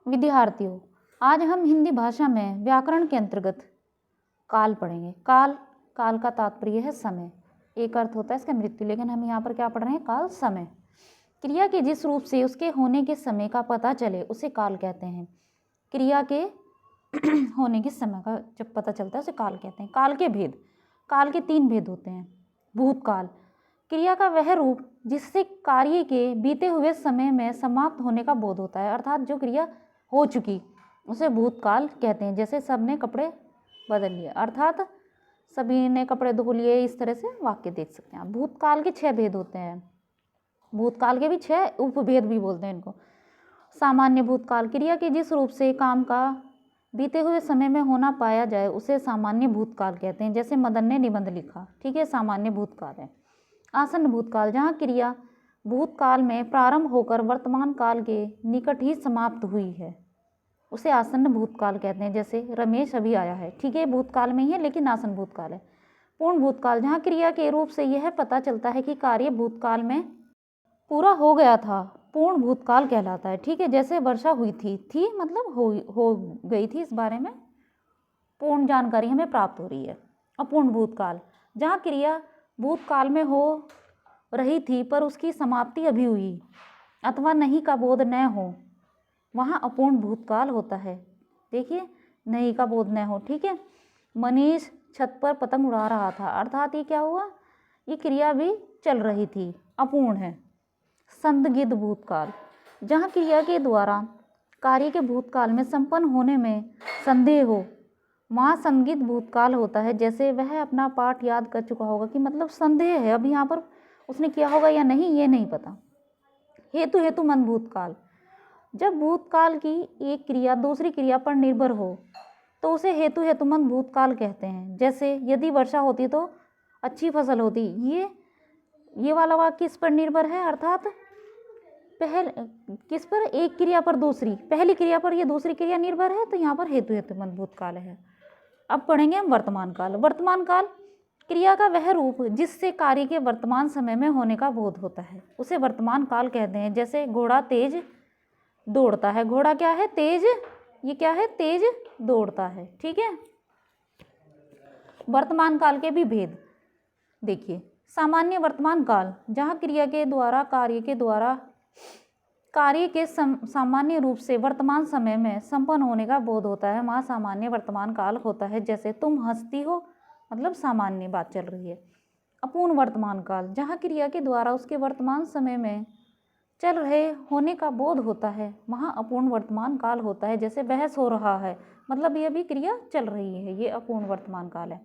विद्यार्थियों, आज हम हिंदी भाषा में व्याकरण के अंतर्गत काल पढ़ेंगे। काल का तात्पर्य है समय। एक अर्थ होता है इसका मृत्यु, लेकिन हम यहाँ पर क्या पढ़ रहे हैं? काल, समय। क्रिया के जिस रूप से उसके होने के समय का पता चले उसे काल कहते हैं। क्रिया के होने के समय का जब पता चलता है उसे काल कहते हैं। काल के भेद। काल के 3 भेद होते हैं। भूतकाल, क्रिया का वह रूप जिससे कार्य के बीते हुए समय में समाप्त होने का बोध होता है, अर्थात जो क्रिया हो चुकी उसे भूतकाल कहते हैं। जैसे सबने कपड़े बदल लिए, अर्थात सभी ने कपड़े धो लिए, इस तरह से वाक्य देख सकते हैं। भूतकाल के 6 भेद होते हैं। भूतकाल के भी 6 उपभेद भी बोलते हैं इनको। सामान्य भूतकाल, क्रिया के जिस रूप से काम का बीते हुए समय में होना पाया जाए उसे सामान्य भूतकाल कहते हैं। जैसे मदन ने निबंध लिखा, ठीक है, सामान्य भूतकाल है। आसन्न भूतकाल, जहाँ क्रिया भूतकाल में प्रारंभ होकर वर्तमान काल के निकट ही समाप्त हुई है उसे आसन्न भूतकाल कहते हैं। जैसे रमेश अभी आया है, ठीक है, भूतकाल में ही है लेकिन आसन्न भूतकाल है। पूर्ण भूतकाल, जहाँ क्रिया के रूप से यह पता चलता है कि कार्य भूतकाल में पूरा हो गया था, पूर्ण भूतकाल कहलाता है। ठीक है, जैसे वर्षा हुई थी मतलब हो गई थी, इस बारे में पूर्ण जानकारी हमें प्राप्त हो रही है। अपूर्ण भूतकाल, जहाँ क्रिया भूतकाल में हो रही थी पर उसकी समाप्ति अभी हुई अथवा नहीं का बोध न हो, वहाँ अपूर्ण भूतकाल होता है। देखिए, नहीं का बोध न हो, ठीक है। मनीष छत पर पतंग उड़ा रहा था, अर्थात ये क्या हुआ? ये क्रिया भी चल रही थी, अपूर्ण है। संदिग्ध भूतकाल, जहाँ क्रिया के द्वारा कार्य के भूतकाल में संपन्न होने में संदेह हो, वहाँ संदिग्ध भूतकाल होता है। जैसे वह अपना पाठ याद कर चुका होगा कि मतलब संदेह है, अभी यहाँ पर उसने किया होगा या नहीं ये नहीं पता। हेतुमंद भूतकाल, जब भूतकाल की एक क्रिया दूसरी क्रिया पर निर्भर हो तो उसे हेतुमंद भूतकाल कहते हैं। जैसे यदि वर्षा होती तो अच्छी फसल होती, ये वाला वाक्य किस पर निर्भर है? अर्थात किस पर? एक क्रिया पर दूसरी, पहली क्रिया पर ये दूसरी क्रिया निर्भर है, तो यहाँ पर हेतुमंद भूतकाल है। अब पढ़ेंगे हम वर्तमान काल। वर्तमान काल, क्रिया का वह रूप जिससे कार्य के वर्तमान समय में होने का बोध होता है उसे वर्तमान काल कहते हैं। जैसे घोड़ा तेज दौड़ता है, घोड़ा क्या है? तेज, ये क्या है? तेज दौड़ता है, ठीक है। वर्तमान काल के भी भेद देखिए। सामान्य वर्तमान काल, जहाँ क्रिया के द्वारा कार्य के सामान्य रूप से वर्तमान समय में संपन्न होने का बोध होता है, वहाँ सामान्य वर्तमान काल होता है। जैसे तुम हंसती हो, मतलब सामान्य बात चल रही है। अपूर्ण वर्तमान काल, जहाँ क्रिया के द्वारा उसके वर्तमान समय में चल रहे होने का बोध होता है, वहाँ अपूर्ण वर्तमान काल होता है। जैसे बहस हो रहा है, मतलब ये भी क्रिया चल रही है, ये अपूर्ण वर्तमान काल है।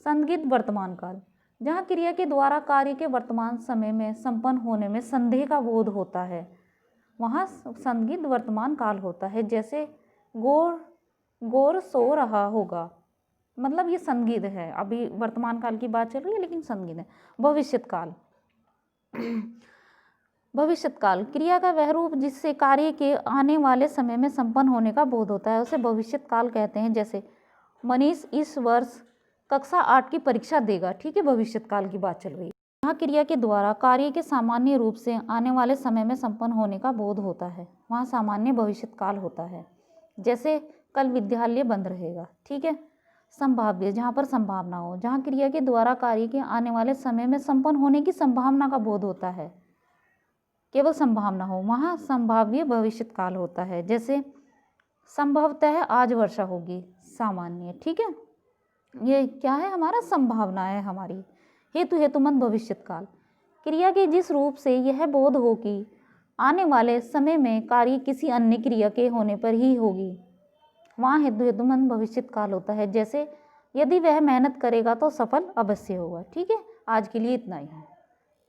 संदिग्ध वर्तमान काल, जहाँ क्रिया के द्वारा कार्य के वर्तमान समय में संपन्न होने में संदेह का बोध होता है, वहाँ संदिग्ध वर्तमान काल होता है। जैसे गोर सो रहा होगा, मतलब ये संदिग्ध है, अभी वर्तमान काल की बात चल रही है लेकिन संदिग्ध है। भविष्यत काल, भविष्यत काल, क्रिया का वह रूप जिससे कार्य के आने वाले समय में संपन्न होने का बोध होता है उसे भविष्यत काल कहते हैं। जैसे मनीष इस वर्ष कक्षा 8 की परीक्षा देगा, ठीक है, भविष्यत काल की बात चल रही है। यहाँ क्रिया के द्वारा कार्य के सामान्य रूप से आने वाले समय में संपन्न होने का बोध होता है, वहाँ सामान्य भविष्यत काल होता है। जैसे कल विद्यालय बंद रहेगा, ठीक है। संभाव्य, जहाँ पर संभावना हो, जहाँ क्रिया के द्वारा कार्य के आने वाले समय में संपन्न होने की संभावना का बोध होता है, केवल संभावना हो, वहाँ संभाव्य भविष्यत काल होता है। जैसे संभवतः आज वर्षा होगी, सामान्य, ठीक है, ये क्या है? हमारा संभावना है हमारी। हेतुमंद भविष्यत काल, क्रिया के जिस रूप से यह बोध हो कि आने वाले समय में कार्य किसी अन्य क्रिया के होने पर ही होगी, वहाँ हेतुमंद भविष्यत काल होता है। जैसे यदि वह मेहनत करेगा तो सफल अवश्य होगा, ठीक है। आज के लिए इतना ही है।